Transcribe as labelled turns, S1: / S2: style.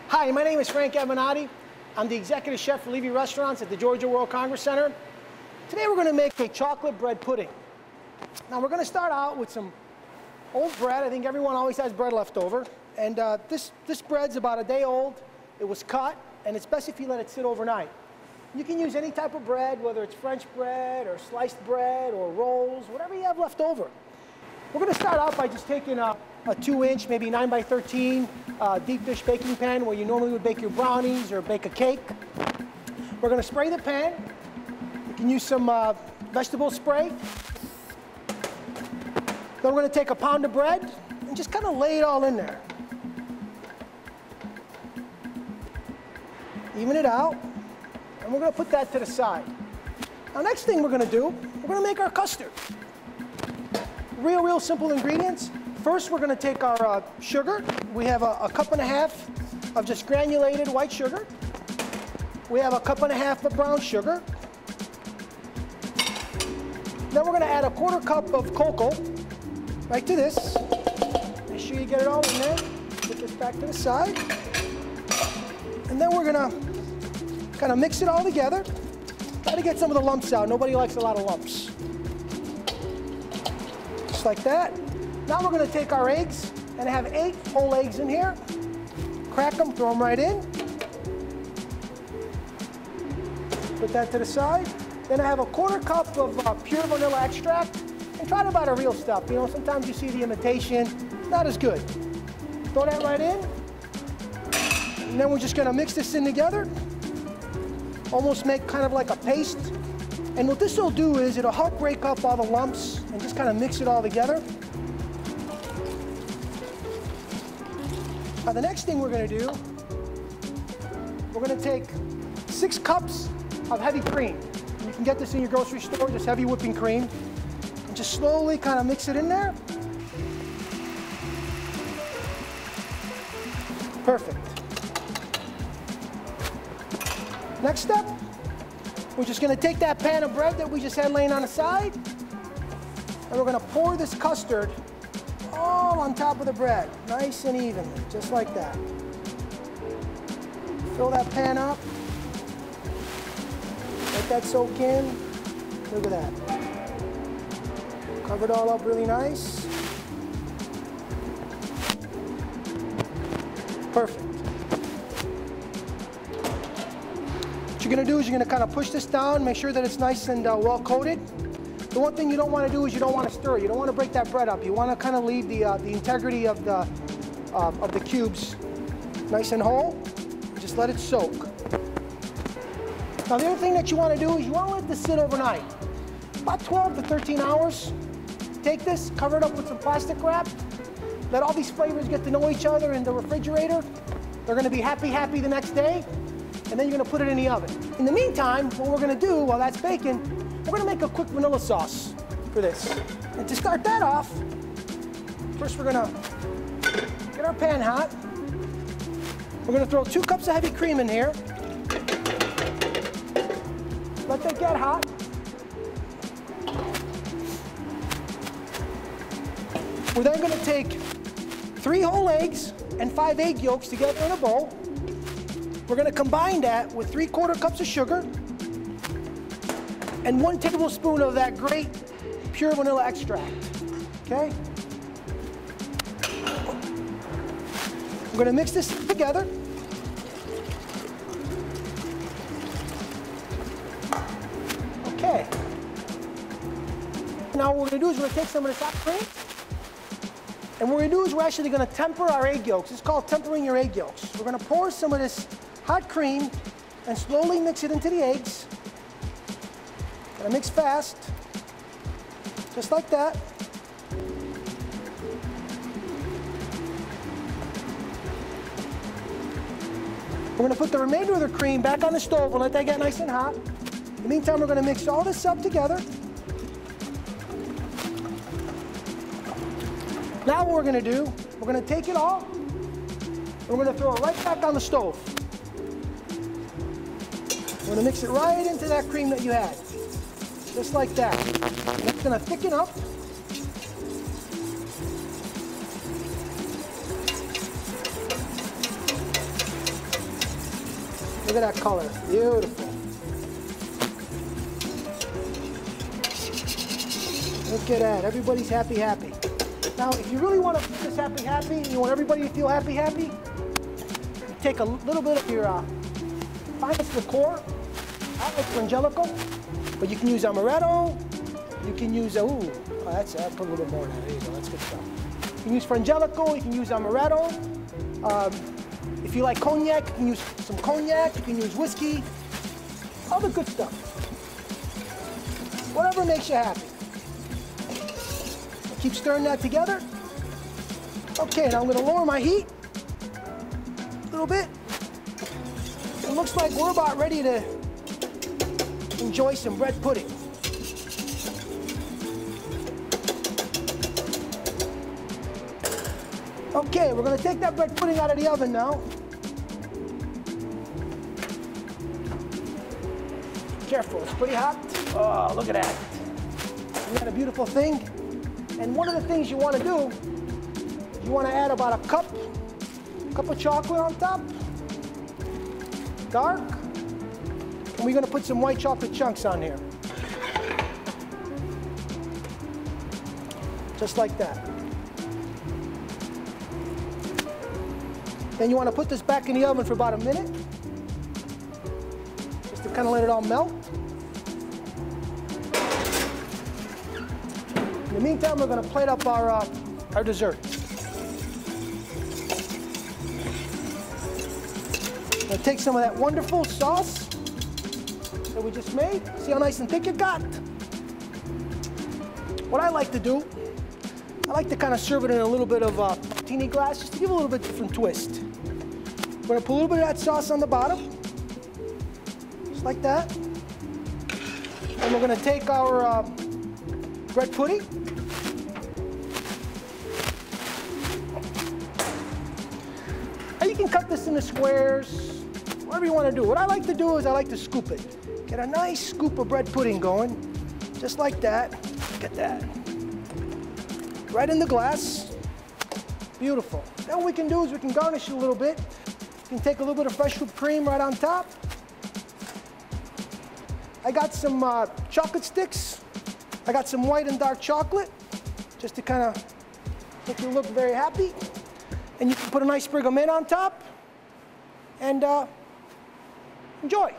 S1: Hi, my name is Frank Avenatti. I'm the executive chef for Levy Restaurants at the Georgia World Congress Center. Today we're going to make a chocolate bread pudding. Now we're going to start out with some old bread. I think everyone always has bread left over. And this bread's about a day old. It was cut, and it's best if you let it sit overnight. You can use any type of bread, whether it's French bread or sliced bread or rolls, whatever you have left over. We're going to start out by just taking a 2-inch, maybe 9 by 13 deep dish baking pan where you normally would bake your brownies or bake a cake. We're going to spray the pan. You can use some vegetable spray. Then we're going to take a pound of bread and just kind of lay it all in there. Even it out. And we're going to put that to the side. Now, next thing we're going to do, we're going to make our custard. Real simple ingredients. First, we're going to take our sugar. We have a cup and a half of just granulated white sugar. We have a cup and a half of brown sugar. Then we're going to add a 1/4 cup of cocoa right to this. Make sure you get it all in there. Put this back to the side. And then we're going to kind of mix it all together. Try to get some of the lumps out. Nobody likes a lot of lumps. Just like that. Now we're going to take our eggs, and I have 8 whole eggs in here. Crack them, throw them right in. Put that to the side. Then I have a 1/4 cup of pure vanilla extract. And try to buy the real stuff. You know, sometimes you see the imitation, not as good. Throw that right in. And then we're just going to mix this in together. Almost make kind of like a paste. And what this will do is it'll help break up all the lumps and just kind of mix it all together. Now the next thing we're going to do, we're going to take 6 cups of heavy cream. You can get this in your grocery store, just heavy whipping cream. And just slowly kind of mix it in there. Perfect. Next step, we're just going to take that pan of bread that we just had laying on the side, and we're going to pour this custard all on top of the bread, nice and evenly, just like that. Fill that pan up. Let that soak in. Look at that. Cover it all up really nice. Perfect. What you're going to do is you're going to kind of push this down, make sure that it's nice and well coated. The one thing you don't want to do is you don't want to stir. You don't want to break that bread up. You want to kind of leave the integrity of the cubes nice and whole. Just let it soak. Now the other thing that you want to do is you want to let this sit overnight. About 12 to 13 hours. Take this, cover it up with some plastic wrap. Let all these flavors get to know each other in the refrigerator. They're going to be happy the next day. And then you're going to put it in the oven. In the meantime, what we're going to do while that's baking, we're going to make a quick vanilla sauce for this. And to start that off, first we're going to get our pan hot. We're going to throw 2 cups of heavy cream in here. Let that get hot. We're then going to take 3 whole eggs and 5 egg yolks together in a bowl. We're going to combine that with 3/4 cups of sugar and 1 tablespoon of that great pure vanilla extract. Okay? We're going to mix this together. Okay. Now what we're going to do is we're going to take some of this hot cream, and what we're going to do is we're actually going to temper our egg yolks. It's called tempering your egg yolks. We're going to pour some of this hot cream and slowly mix it into the eggs. Gotta mix fast, just like that. We're gonna put the remainder of the cream back on the stove and let that get nice and hot. In the meantime, we're gonna mix all this up together. Now what we're gonna do, we're gonna take it all, and we're gonna throw it right back on the stove. We're going to mix it right into that cream that you had. Just like that. And it's going to thicken up. Look at that color, beautiful. Look at that, everybody's happy, happy. Now, if you really want to keep this happy, happy, and you want everybody to feel happy, happy, you take a little bit of your finest liqueur. I like Frangelico, but you can use Amaretto. You can use, I'll put a little bit more in that. There you go, that's good stuff. You can use Frangelico, you can use Amaretto. If you like cognac, you can use some cognac, you can use whiskey, all the good stuff. Whatever makes you happy. Keep stirring that together. Okay, now I'm gonna lower my heat a little bit. It looks like we're about ready to enjoy some bread pudding. Okay, we're gonna take that bread pudding out of the oven now. Careful, it's pretty hot. Oh, look at that. Isn't that a beautiful thing? And one of the things you want to do, you want to add about a cup of chocolate on top, dark, and we're going to put some white chocolate chunks on here. Just like that. Then you want to put this back in the oven for about a minute, just to kind of let it all melt. In the meantime, we're going to plate up our dessert. I'm going to take some of that wonderful sauce that we just made. See how nice and thick it got? What I like to do, I like to kind of serve it in a little bit of martini glass, just to give it a little bit different twist. We're going to put a little bit of that sauce on the bottom, just like that. And we're going to take our bread pudding. Now you can cut this into squares, whatever you want to do. What I like to do is I like to scoop it. Get a nice scoop of bread pudding going, just like that. Look at that. Right in the glass. Beautiful. Then what we can do is we can garnish it a little bit. You can take a little bit of fresh whipped cream right on top. I got some chocolate sticks. I got some white and dark chocolate, just to kind of make you look very happy. And you can put a nice sprig of mint on top and enjoy.